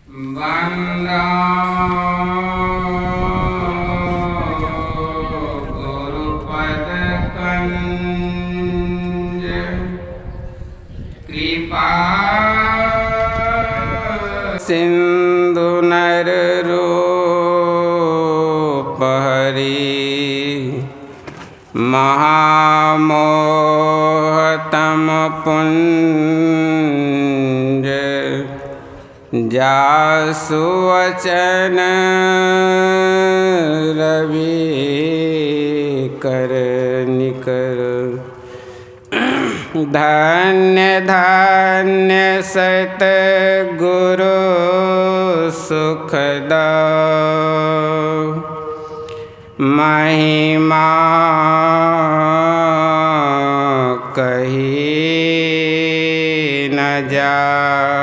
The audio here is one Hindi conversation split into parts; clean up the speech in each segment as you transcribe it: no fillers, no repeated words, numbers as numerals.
वंदो गुरुपदकंज कृपा सिंधु नररूप हरि महामोहतम पुंज जासु वचन रवि कर निकर। धन्य धन्य सतगुरु सुखदा महिमा कही न जाए।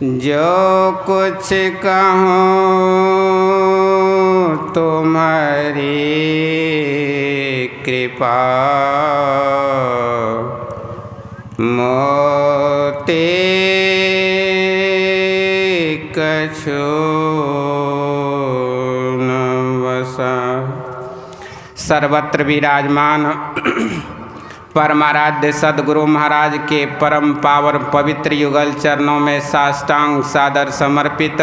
जो कुछ कहूँ तुम्हारी कृपा मोते कछु न बसा। सर्वत्र विराजमान परमाराध्य सद्गुरु महाराज के परम पावन पवित्र युगल चरणों में साष्टांग सादर समर्पित,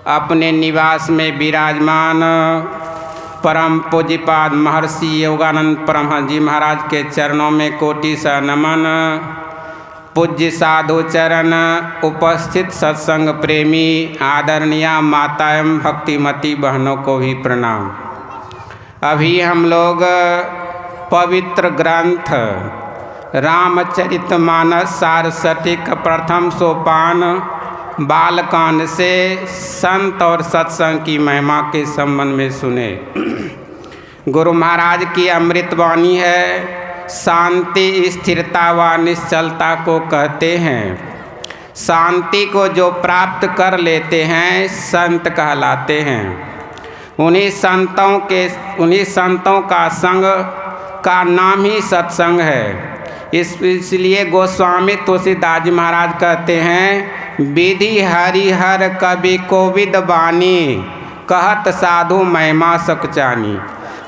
अपने निवास में विराजमान परम पूज्यपाद महर्षि योगानंद परमहंस जी महाराज के चरणों में कोटि सा नमन। पूज्य साधु चरण, उपस्थित सत्संग प्रेमी आदरणीय माता एवं भक्तिमती बहनों को भी प्रणाम। अभी हम लोग पवित्र ग्रंथ रामचरितमानस सारस्वतिक प्रथम सोपान बालकांड से संत और सत्संग की महिमा के संबंध में सुने। गुरु महाराज की अमृतवाणी है, शांति स्थिरता व निश्चलता को कहते हैं। शांति को जो प्राप्त कर लेते हैं संत कहलाते हैं। उन्हीं संतों का संग का नाम ही सत्संग है। इसलिए गोस्वामी तुलसीदास जी महाराज कहते हैं, विधि हरिहर कवि कोविद बानी कहत साधु महिमा सकचानी।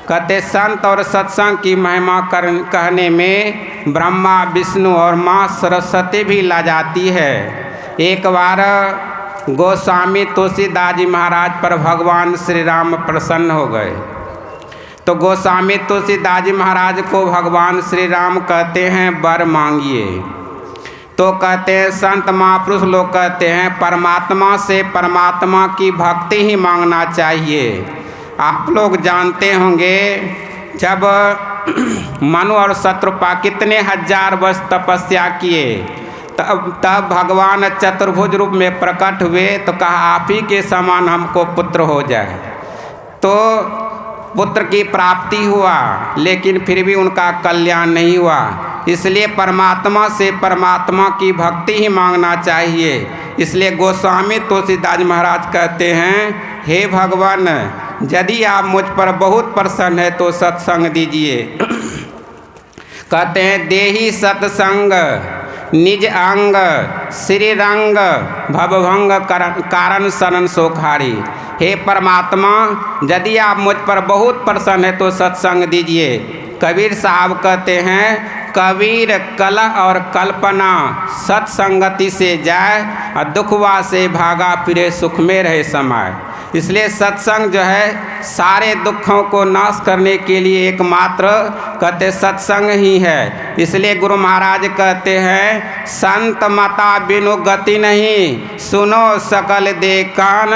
कहते संत और सत्संग की महिमा कहने में ब्रह्मा विष्णु और माँ सरस्वती भी ला जाती है। एक बार गोस्वामी तुलसीदास जी महाराज पर भगवान श्री राम प्रसन्न हो गए। तो गोस्वामी तुलसीदास जी महाराज को भगवान श्री राम कहते हैं वर मांगिए। तो कहते हैं संत महापुरुष लोग कहते हैं परमात्मा से परमात्मा की भक्ति ही मांगना चाहिए। आप लोग जानते होंगे जब मनु और शत्रुपा कितने हजार वर्ष तपस्या किए, तब भगवान चतुर्भुज रूप में प्रकट हुए तो कहा आप ही के समान हमको पुत्र हो जाए। तो पुत्र की प्राप्ति हुआ, लेकिन फिर भी उनका कल्याण नहीं हुआ। इसलिए परमात्मा से परमात्मा की भक्ति ही मांगना चाहिए। इसलिए गोस्वामी तुलसीदास महाराज कहते हैं, हे भगवान यदि आप मुझ पर बहुत प्रसन्न है तो सत्संग दीजिए। कहते हैं देहि सत्संग निज अंग श्री रंग भवभंग कारण शरण सोखारी। हे परमात्मा यदि आप मुझ पर बहुत प्रसन्न है तो सत्संग दीजिए। कबीर साहब कहते हैं, कबीर कलह और कल्पना सत्संगति से जाए और दुखवा से भागा फिरे सुख में रहे समाये। इसलिए सत्संग जो है सारे दुखों को नाश करने के लिए एकमात्र कहते सत्संग ही है। इसलिए गुरु महाराज कहते हैं, संत मता बिनु गति नहीं, सुनो सकल दे कान,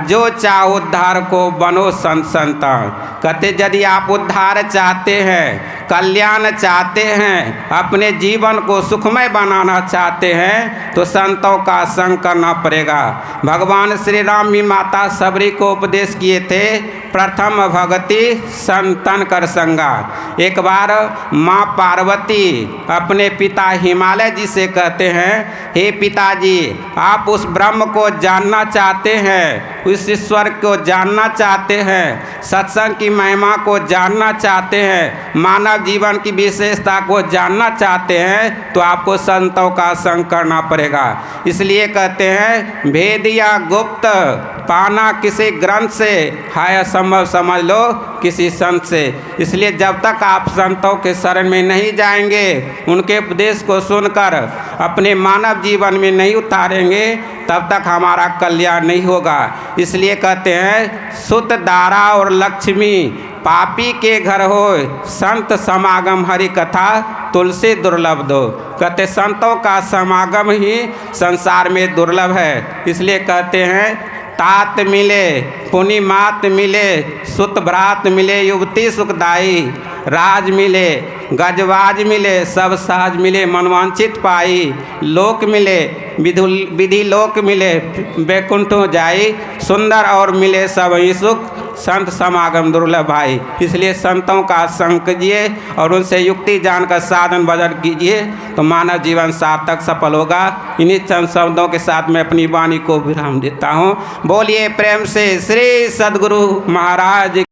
जो चाह उद्धार को बनो संत संतान। कहते यदि आप उद्धार चाहते हैं, कल्याण चाहते हैं, अपने जीवन को सुखमय बनाना चाहते हैं तो संतों का संग करना पड़ेगा। भगवान श्री राम भी माता सबरी को उपदेश किए थे, प्रथम भगति संतन कर संगा। एक बार माँ पार्वती अपने पिता हिमालय जी से कहते हैं, हे पिताजी आप उस ब्रह्म को जानना चाहते हैं, उस ईश्वर को जानना चाहते हैं, सत्संग की महिमा को जानना चाहते हैं, मानव मानव जीवन की विशेषता को जानना चाहते हैं तो आपको संतों का संग करना पड़ेगा। इसलिए कहते हैं भेद या गुप्त पाना किसी ग्रंथ से है असंभव, समझ लो किसी संत से। इसलिए जब तक आप संतों के शरण में नहीं जाएंगे, उनके उपदेश को सुनकर अपने मानव जीवन में नहीं उतारेंगे, तब तक हमारा कल्याण नहीं होगा। इसलिए कहते हैं सुत दारा और लक्ष्मी पापी के घर हो, संत समागम हरि कथा तुलसी दुर्लभ दो। कहते संतों का समागम ही संसार में दुर्लभ है। इसलिए कहते हैं तात मिले पुनि मात मिले, सुत भ्रात मिले युवती सुखदाई, राज मिले गजवाज मिले सब साज मिले, मनवांचित पाई लोक मिले विधि लोक मिले, बैकुंठ जाई सुंदर और मिले सब ही सुख, संत समागम दुर्लभ भाई। इसलिए संतों का संग कीजिए और उनसे युक्ति जानकर साधन भजन कीजिए तो मानव जीवन सार्थक सफल होगा। इन्हीं चंद शब्दों के साथ मैं अपनी वाणी को विराम देता हूँ। बोलिए प्रेम से श्री सद्गुरु महाराज।